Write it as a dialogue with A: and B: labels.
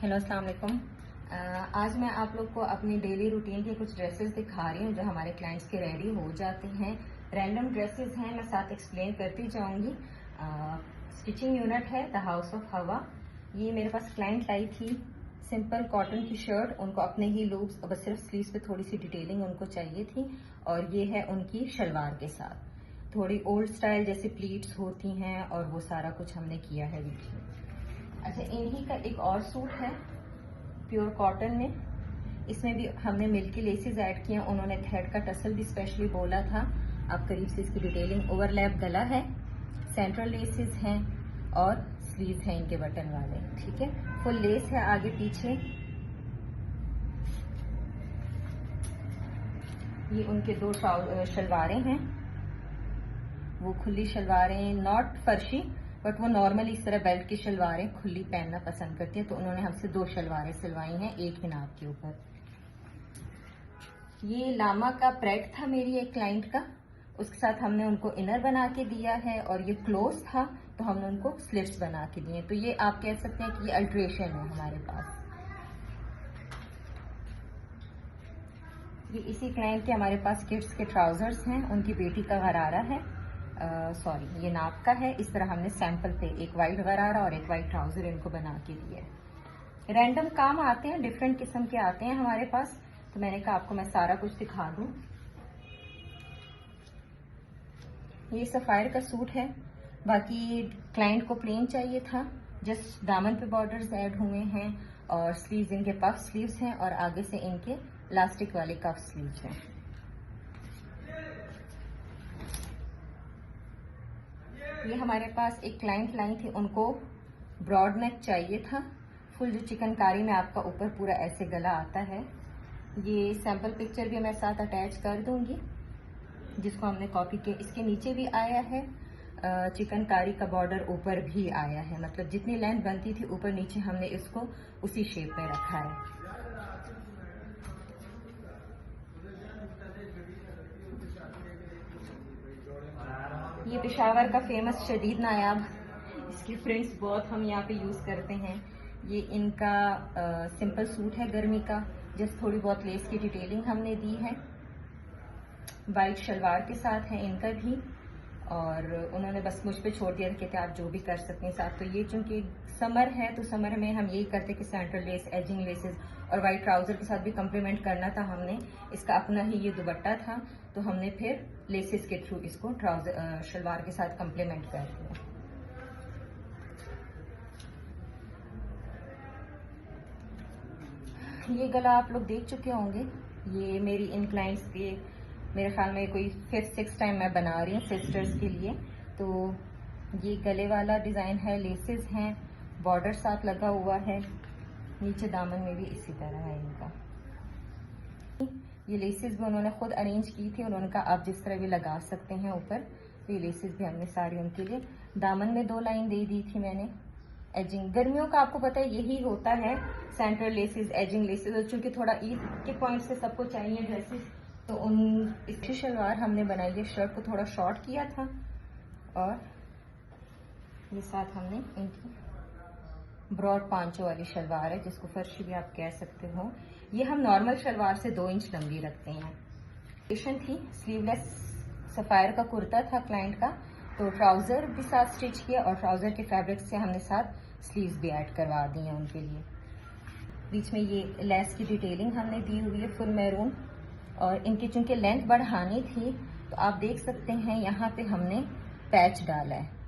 A: Hello अस्सलाम वालेकुम। आज मैं आप लोग को अपनी डेली रूटीन के कुछ ड्रेसेस दिखा रही हूँ जो हमारे क्लाइंट्स के रेडी हो जाते हैं। रैंडम ड्रेसेस हैं, मैं साथ एक्सप्लेन करती जाऊँगी। स्टिचिंग यूनिट है द हाउस ऑफ हवा। ये मेरे पास क्लाइंट लाई थी सिंपल कॉटन की शर्ट, उनको अपने ही लूप्स, बस सिर्फ स्लीव्स पे थोड़ी सी डिटेलिंग उनको चाहिए थी। और ये है उनकी शलवार के साथ थोड़ी ओल्ड स्टाइल जैसे प्लीट्स होती हैं, और वो सारा कुछ हमने किया है देखिए। अच्छा, इन्हीं का एक और सूट है प्योर कॉटन में, इसमें भी हमने मिल्की लेसेस ऐड किए हैं। उन्होंने थ्रेड का टसल भी स्पेशली बोला था। आप करीब से इसकी डिटेलिंग, ओवरलैप गला है, सेंट्रल लेसेस हैं और स्लीव हैं इनके बटन वाले, ठीक है। फुल लेस है आगे पीछे। ये उनके दो शलवारें हैं, वो खुली शलवारें, नॉट फर्शी बट वो नॉर्मली इस तरह बेल्ट की शलवारें खुली पहनना पसंद करती हैं, तो उन्होंने हमसे दो शलवारें सिलवाई हैं एक ही नाप के ऊपर। ये लामा का प्रेड था मेरी एक क्लाइंट का, उसके साथ हमने उनको इनर बना के दिया है, और ये क्लोज था तो हमने उनको स्लिट्स बना के दिए। तो ये आप कह सकते हैं कि ये अल्ट्रेशन है हमारे पास। ये इसी क्लाइंट के हमारे पास किड्स के ट्राउजर्स हैं, उनकी बेटी का गरारा है, सॉरी ये नाप का है। इस तरह हमने सैंपल पे एक वाइट गरारा और एक वाइट ट्राउजर इनको बना के दिया। रैंडम काम आते हैं, डिफरेंट किस्म के आते हैं हमारे पास, तो मैंने कहा आपको मैं सारा कुछ दिखा दूं। ये सफायर का सूट है, बाकी क्लाइंट को प्लेन चाहिए था, जस्ट दामन पे बॉर्डर्स ऐड हुए हैं, और स्लीव्स इनके पफ स्लीव्स हैं, और आगे से इनके इलास्टिक वाले कफ स्लीव्स हैं। ये हमारे पास एक क्लाइंट लाई थी, उनको ब्रॉड नेक चाहिए था, फुल जो चिकनकारी में आपका ऊपर पूरा ऐसे गला आता है। ये सैंपल पिक्चर भी मैं साथ अटैच कर दूंगी जिसको हमने कॉपी किया। इसके नीचे भी आया है चिकनकारी का बॉर्डर, ऊपर भी आया है, मतलब जितनी लेंथ बनती थी ऊपर नीचे हमने इसको उसी शेप में रखा है। ये पेशावर का फेमस शदीद नायाब, इसके प्रिंट्स बहुत हम यहाँ पे यूज करते हैं। ये इनका सिंपल सूट है गर्मी का, जस्ट थोड़ी बहुत लेस की डिटेलिंग हमने दी है। वाइट शलवार के साथ है इनका भी, और उन्होंने बस मुझ पे छोड़ दिया कि आप जो भी कर सकते हैं साथ। तो ये चूंकि समर है तो समर में हम यही करते कि सेंट्रल लेस, एजिंग लेसेस और वाइट ट्राउजर के साथ भी कंप्लीमेंट करना था हमने। इसका अपना ही ये दुपट्टा था, तो हमने फिर लेसेस के थ्रू इसको ट्राउजर शलवार के साथ कंप्लीमेंट कर दिया। ये गला आप लोग देख चुके होंगे। ये मेरी इन क्लाइंट्स के मेरे ख्याल में कोई 5th-6th टाइम मैं बना रही हूँ सिस्टर्स के लिए। तो ये गले वाला डिज़ाइन है, लेसेस हैं, बॉर्डर साथ लगा हुआ है, नीचे दामन में भी इसी तरह है इनका। ये लेसेस भी उन्होंने खुद अरेंज की थी, उन्होंने कहा आप जिस तरह भी लगा सकते हैं ऊपर। तो ये लेसेस भी हमने सारी उनके लिए, दामन में 2 लाइन दे दी थी मैंने। एजिंग गर्मियों का आपको पता है यही होता है, सेंट्रल लेसेस, एजिंग लेसेस, और चूंकि थोड़ा ईद के पॉइंट से सबको चाहिए ड्रेसेस, तो इसकी शलवार हमने बनाई है, शर्ट को थोड़ा शॉर्ट किया था, और ये साथ हमने इनकी ब्रॉड पांचों वाली शलवार है, जिसको फर्शी भी आप कह सकते हो। ये हम नॉर्मल शलवार से 2 इंच लंबी रखते हैं। पेशन थी स्लीवलेस सफायर का कुर्ता था क्लाइंट का, तो ट्राउजर भी साथ स्टिच किया, और ट्राउजर के फैब्रिक से हमने साथ स्लीव्स भी ऐड करवा दी हैं उनके लिए। बीच में ये लेस की डिटेलिंग हमने दी हुई है फुल मैरून, और इनकी चूंकि लेंथ बढ़ानी थी तो आप देख सकते हैं यहाँ पे हमने पैच डाला है।